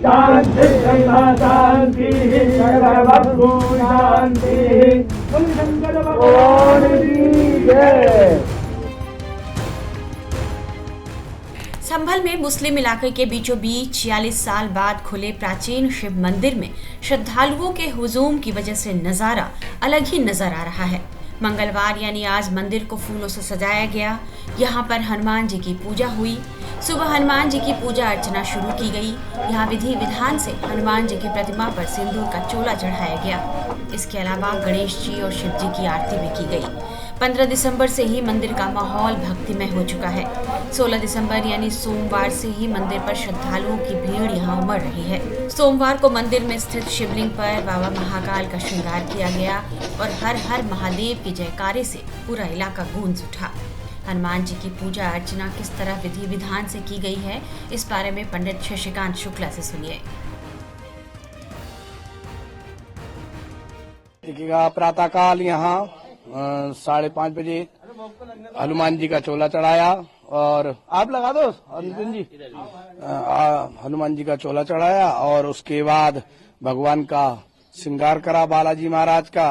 शांति शांति सर्वभू शांति। शंकर भगवान की जय। संभल में मुस्लिम इलाके के बीचों बीच 46 साल बाद खुले प्राचीन शिव मंदिर में श्रद्धालुओं के हुजूम की वजह से नजारा अलग ही नजर आ रहा है। मंगलवार यानी आज मंदिर को फूलों से सजाया गया। यहाँ पर हनुमान जी की पूजा हुई। सुबह हनुमान जी की पूजा अर्चना शुरू की गई। यहाँ विधि विधान से हनुमान जी की प्रतिमा पर सिंदूर का चोला चढ़ाया गया। इसके अलावा गणेश जी और शिव जी की आरती भी की गई। 15 दिसंबर से ही मंदिर का माहौल भक्तिमय हो चुका है। 16 दिसंबर यानी सोमवार से ही मंदिर पर श्रद्धालुओं की भीड़ यहाँ उमड़ रही है। सोमवार को मंदिर में स्थित शिवलिंग पर बाबा महाकाल का श्रृंगार किया गया और हर हर महादेव के जयकारे से पूरा इलाका गूंज उठा। हनुमान जी की पूजा अर्चना किस तरह विधि विधान से की गई है, इस बारे में पंडित शशिकांत शुक्ला से सुनिए। प्रातःकाल यहाँ 5:30 बजे हनुमान जी का चोला चढ़ाया और आप लगा दो अर्जुन जी, हनुमान जी का चोला चढ़ाया और उसके बाद भगवान का श्रृंगार करा, बालाजी महाराज का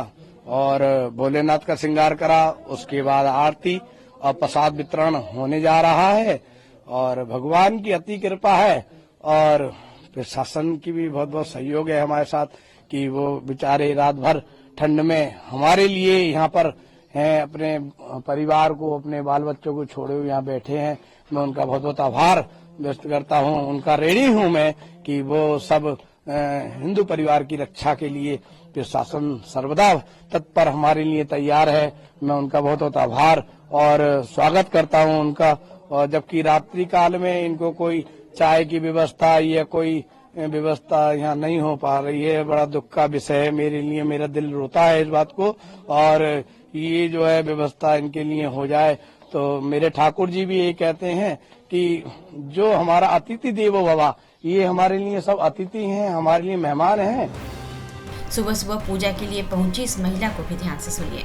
और भोलेनाथ का श्रृंगार करा। उसके बाद आरती और प्रसाद वितरण होने जा रहा है और भगवान की अति कृपा है और प्रशासन की भी बहुत बहुत सहयोग है हमारे साथ कि वो बेचारे रात भर ठंड में हमारे लिए यहाँ पर हैं, अपने परिवार को, अपने बाल बच्चों को छोड़े हुए यहाँ बैठे हैं। मैं उनका बहुत बहुत आभार व्यक्त करता हूँ। उनका ऋणी हूँ मैं कि वो सब हिंदू परिवार की रक्षा के लिए प्रशासन सर्वदा तत्पर हमारे लिए तैयार है। मैं उनका बहुत बहुत आभार और स्वागत करता हूँ उनका। और जबकि रात्रि काल में इनको कोई चाय की व्यवस्था या कोई व्यवस्था यहाँ नहीं हो पा रही है, बड़ा दुख का विषय है मेरे लिए। मेरा दिल रोता है इस बात को और ये जो है व्यवस्था इनके लिए हो जाए। तो मेरे ठाकुर जी भी ये कहते हैं कि जो हमारा अतिथि देवो भव, ये हमारे लिए सब अतिथि हैं, हमारे लिए मेहमान हैं। सुबह सुबह पूजा के लिए पहुंची इस महिला को भी ध्यान से सुनिए।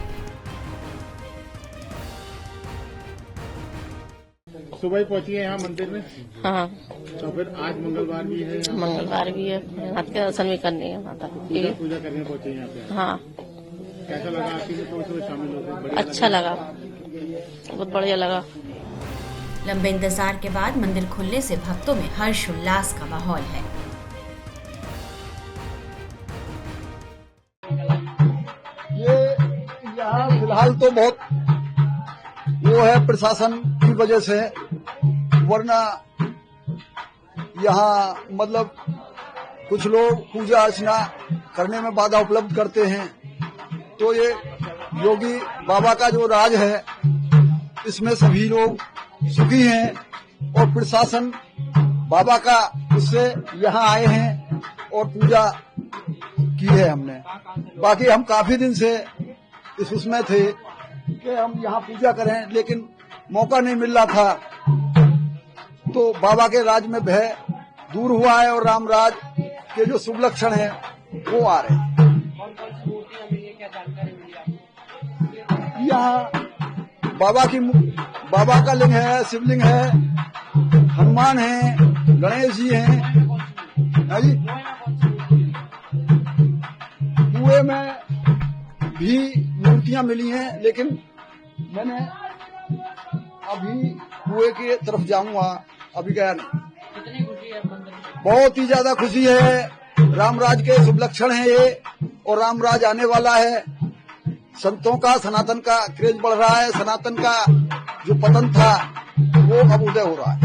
सुबह ही पहुंची है यहाँ मंदिर में। हाँ, तो फिर आज मंगलवार भी है, मंगलवार भी है, हाथ के दर्शन भी करनी है माता की। पूजा करने पहुंचे यहाँ पे। हाँ, कैसा लगा आपकी तो शामिल होकर? अच्छा लगा, बहुत बढ़िया लगा। लंबे इंतजार के बाद मंदिर खुलने से भक्तों में हर्ष उल्लास का माहौल है। ये यहाँ फिलहाल तो बहुत वो है प्रशासन की वजह से, वरना यहाँ मतलब कुछ लोग पूजा अर्चना करने में बाधा उपलब्ध करते हैं। तो ये योगी बाबा का जो राज है इसमें सभी लोग सुखी हैं और प्रशासन बाबा का उससे यहाँ आए हैं और पूजा की है हमने। बाकी हम काफी दिन से इस उसमें थे कि हम यहाँ पूजा करें, लेकिन मौका नहीं मिल रहा था। तो बाबा के राज में भय दूर हुआ है और राम राज के जो शुभ लक्षण है वो आ रहे हैं। यहाँ बाबा का लिंग है, शिवलिंग है, हनुमान है, गणेश जी हैं। जी कुएं में भी मूर्तियां मिली हैं, लेकिन मैंने अभी कुएं की तरफ जाऊंगा, अभी गया नहीं। कितनी खुशी है मंदिर में? बहुत ही ज्यादा खुशी है। रामराज के शुभ लक्षण है ये और रामराज आने वाला है। संतों का, सनातन का क्रेज बढ़ रहा है। सनातन का जो पतन था वो अब उदय हो रहा है।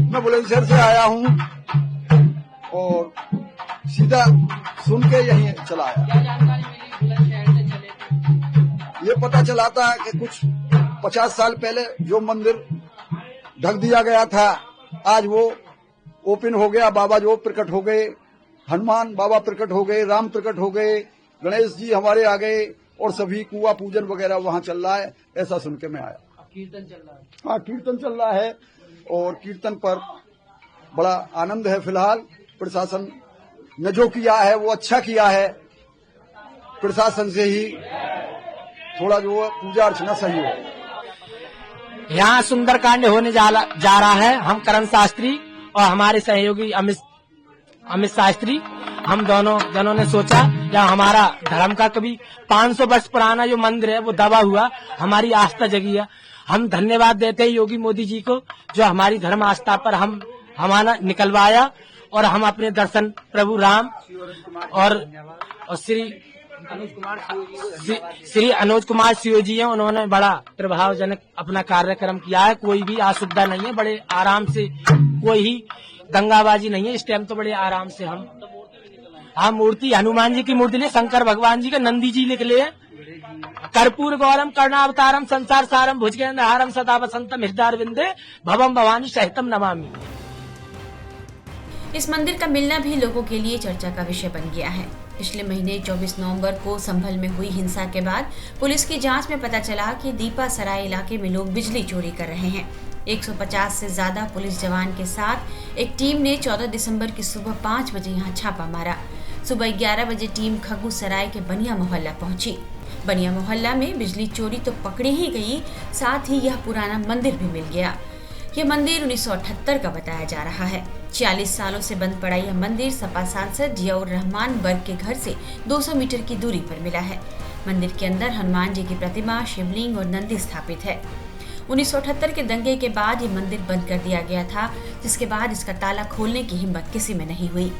मैं बुलंदशहर से आया हूँ और सीधा सुन के यहीं चला आया। ये पता चला था कि कुछ 50 साल पहले जो मंदिर ढक दिया गया था, आज वो ओपन हो गया। बाबा जो प्रकट हो गए, हनुमान बाबा प्रकट हो गए, राम प्रकट हो गए, गणेश जी हमारे आ गए और सभी कुआ पूजन वगैरह वहाँ चल रहा है। ऐसा सुन के मैं आया। कीर्तन चल रहा है। हाँ, कीर्तन चल रहा है और कीर्तन पर बड़ा आनंद है। फिलहाल प्रशासन ने जो किया है वो अच्छा किया है। प्रशासन से ही थोड़ा जो पूजा अर्चना सही हो। यहाँ सुंदरकांड होने जा रहा है। हम करण शास्त्री और हमारे सहयोगी अमित अमित शास्त्री, हम दोनों जनों ने सोचा या हमारा धर्म का कभी 500 वर्ष पुराना जो मंदिर है वो दबा हुआ, हमारी आस्था जगी है। हम धन्यवाद देते हैं योगी मोदी जी को जो हमारी धर्म आस्था पर हमारा निकलवाया और हम अपने दर्शन प्रभु राम और श्री अनुज कुमार सिंह जी हैं, उन्होंने बड़ा प्रभावजनक अपना कार्यक्रम किया है। कोई भी असुविधा नहीं है, बड़े आराम से, कोई ही दंगाबाजी नहीं है। इस टाइम तो बड़े आराम से हम मूर्ति हनुमान जी की मूर्ति ले, शंकर भगवान जी का, नंदी जी लिख ले, कर्पूर गौरम कर्णावतारम संसार सारम भुजगेन्द्रहारम सदा वसंतम हृदयारविंदे भवम भवानी सहितम नमामि। इस मंदिर का मिलना भी लोगों के लिए चर्चा का विषय बन गया है। पिछले महीने 24 नवंबर को संभल में हुई हिंसा के बाद पुलिस की जांच में पता चला कि दीपा सराय इलाके में लोग बिजली चोरी कर रहे हैं। 150 से ज्यादा पुलिस जवान के साथ एक टीम ने 14 दिसंबर की सुबह 5 बजे यहां छापा मारा। सुबह 11 बजे टीम खगू सराय के बनिया मोहल्ला पहुंची। बनिया मोहल्ला में बिजली चोरी तो पकड़ी ही गई, साथ ही यह पुराना मंदिर भी मिल गया। यह मंदिर 1978 का बताया जा रहा है। 40 सालों से बंद पड़ा यह मंदिर सपा सांसद जियाउर रहमान बर्ग के घर से 200 मीटर की दूरी पर मिला है। मंदिर के अंदर हनुमान जी की प्रतिमा, शिवलिंग और नंदी स्थापित है। 1978 के दंगे के बाद ये मंदिर बंद कर दिया गया था, जिसके बाद इसका ताला खोलने की हिम्मत किसी में नहीं हुई।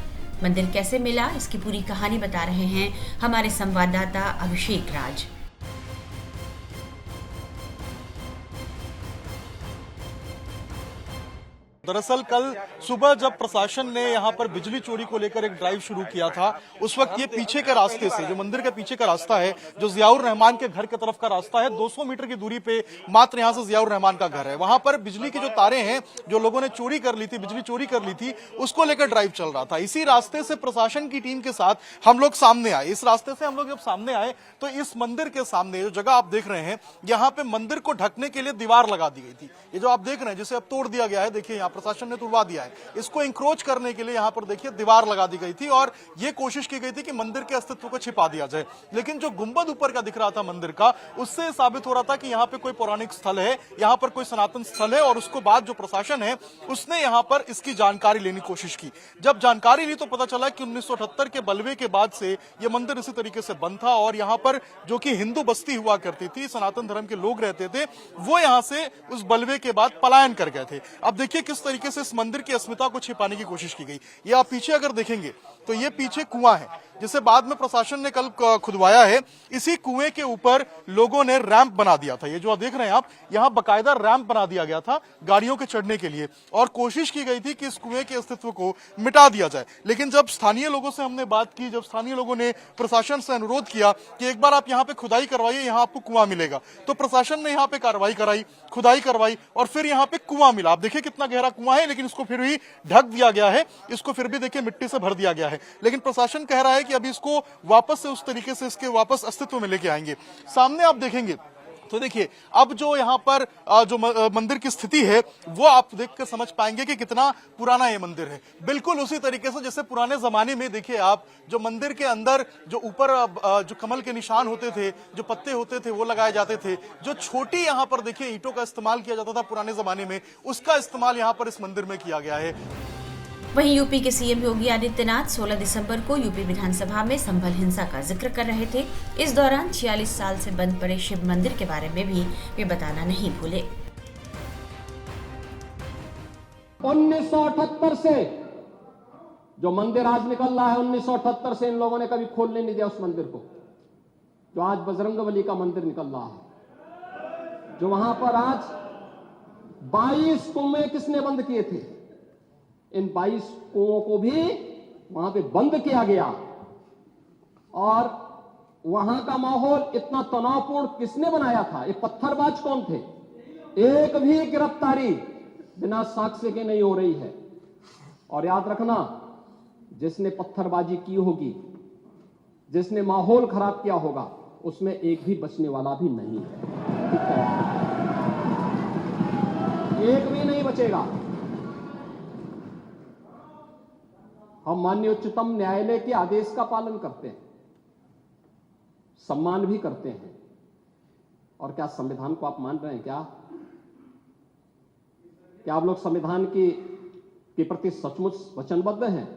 मंदिर कैसे मिला, इसकी पूरी कहानी बता रहे हैं हमारे संवाददाता अभिषेक राज। दरअसल कल सुबह जब प्रशासन ने यहाँ पर बिजली चोरी को लेकर एक ड्राइव शुरू किया था, उस वक्त ये पीछे के रास्ते से, जो मंदिर के पीछे का रास्ता है, जो जियाउर रहमान के घर की तरफ का रास्ता है, 200 मीटर की दूरी पे मात्र यहाँ से जियाउर रहमान का घर है। वहां पर बिजली की जो तारें हैं, जो लोगों ने चोरी कर ली थी, बिजली चोरी कर ली थी, उसको लेकर ड्राइव चल रहा था। इसी रास्ते से प्रशासन की टीम के साथ हम लोग सामने आए। इस रास्ते से हम लोग जब सामने आए तो इस मंदिर के सामने जो जगह आप देख रहे हैं, यहाँ पे मंदिर को ढकने के लिए दीवार लगा दी गई थी। ये जो आप देख रहे हैं, जिसे अब तोड़ दिया गया है, देखिए यहाँ प्रशासन ने तुड़वा दिया है। इसको इंक्रोच करने के लिए यहाँ पर देखिए दीवार लगा दी गई थी और ये कोशिश की गई थी कि मंदिर के अस्तित्व को छिपा दिया जाए। लेकिन जो गुंबद ऊपर का दिख रहा था मंदिर का, उससे साबित हो रहा था कि यहाँ पे कोई पौराणिक स्थल है, यहाँ पर कोई सनातन स्थल है। और उसको बाद जो प्रशासन है उसने यहाँ पर इसकी जानकारी लेने की कोशिश की। जब जानकारी ली तो पता चला कि 1978 के बलवे के बाद से ये मंदिर इसी तरीके से बंद था और यहाँ पर जो कि हिंदू बस्ती हुआ करती थी, सनातन धर्म के लोग रहते थे, वो यहाँ से उस बलवे के बाद पलायन कर गए थे। अब देखिए किस तरीके से इस मंदिर की अस्मिता को छिपाने की कोशिश की गई। ये आप पीछे अगर देखेंगे तो ये पीछे कुआं है, जिसे बाद में प्रशासन ने कल खुदवाया है। इसी कुएं के ऊपर लोगों ने रैंप बना दिया था। ये जो आप देख रहे हैं आप, यहाँ बकायदा रैंप बना दिया गया था गाड़ियों के चढ़ने के लिए और कोशिश की गई थी कि इस कुएं के अस्तित्व को मिटा दिया जाए। लेकिन जब स्थानीय लोगों से हमने बात की, जब स्थानीय लोगों ने प्रशासन से अनुरोध किया कि एक बार आप यहाँ पे खुदाई करवाइए, यहाँ आपको कुआं मिलेगा, तो प्रशासन ने यहाँ पे कार्रवाई कराई, खुदाई करवाई और फिर यहाँ पे कुआं मिला। आप देखिए कितना गहरा कुआं है, लेकिन इसको फिर भी ढक दिया गया है, इसको फिर भी देखिए मिट्टी से भर दिया गया है। लेकिन प्रशासन कह रहा है कि अभी इसको वापस से उस तरीके से इसके वापस अस्तित्व में लेके आएंगे। सामने आप देखेंगे तो देखिए अब जो यहाँ पर जो मंदिर की स्थिति है वो आप देखकर समझ पाएंगे कि कितना पुराना ये मंदिर है। बिल्कुल उसी तरीके से जैसे पुराने जमाने में देखिए आप, जो मंदिर के अंदर जो ऊपर जो कमल के निशान होते थे, जो पत्ते होते थे, वो लगाए जाते थे। जो छोटी यहाँ पर देखिए ईंटों का इस्तेमाल किया जाता था पुराने जमाने में, उसका इस्तेमाल यहाँ पर इस मंदिर में किया गया है। वहीं यूपी के सीएम योगी आदित्यनाथ 16 दिसंबर को यूपी विधानसभा में संभल हिंसा का जिक्र कर रहे थे। इस दौरान 46 साल से बंद पड़े शिव मंदिर के बारे में भी वे बताना नहीं भूले। 1978 से जो मंदिर आज निकल रहा है, 1978 से इन लोगों ने कभी खोलने नहीं दिया उस मंदिर को, जो आज बजरंगबली का मंदिर निकल रहा है। जो वहां पर आज 22 कुएं किसने बंद किए थे, इन 22 कुओं को भी वहां पे बंद किया गया। और वहां का माहौल इतना तनावपूर्ण किसने बनाया था, ये पत्थरबाज कौन थे। एक भी गिरफ्तारी बिना साक्ष्य के नहीं हो रही है। और याद रखना, जिसने पत्थरबाजी की होगी, जिसने माहौल खराब किया होगा, उसमें एक भी बचने वाला भी नहीं है। एक भी नहीं बचेगा। हम माननीय उच्चतम न्यायालय के आदेश का पालन करते हैं, सम्मान भी करते हैं। और क्या संविधान को आप मान रहे हैं? क्या आप लोग संविधान के प्रति सचमुच वचनबद्ध हैं?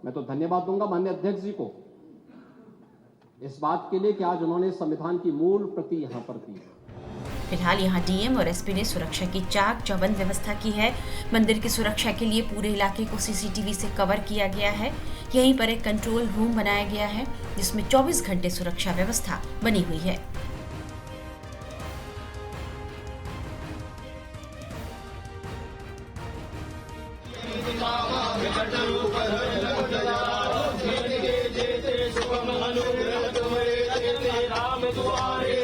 मैं तो धन्यवाद दूंगा माननीय अध्यक्ष जी को इस बात के लिए कि आज उन्होंने संविधान की मूल प्रति यहाँ पर दी। फिलहाल यहाँ डीएम और एसपी ने सुरक्षा की चाक चौबंद व्यवस्था की है। मंदिर की सुरक्षा के लिए पूरे इलाके को सीसीटीवी से कवर किया गया है। यहीं पर एक कंट्रोल रूम बनाया गया है जिसमें 24 घंटे सुरक्षा व्यवस्था बनी हुई है। राम दुआरे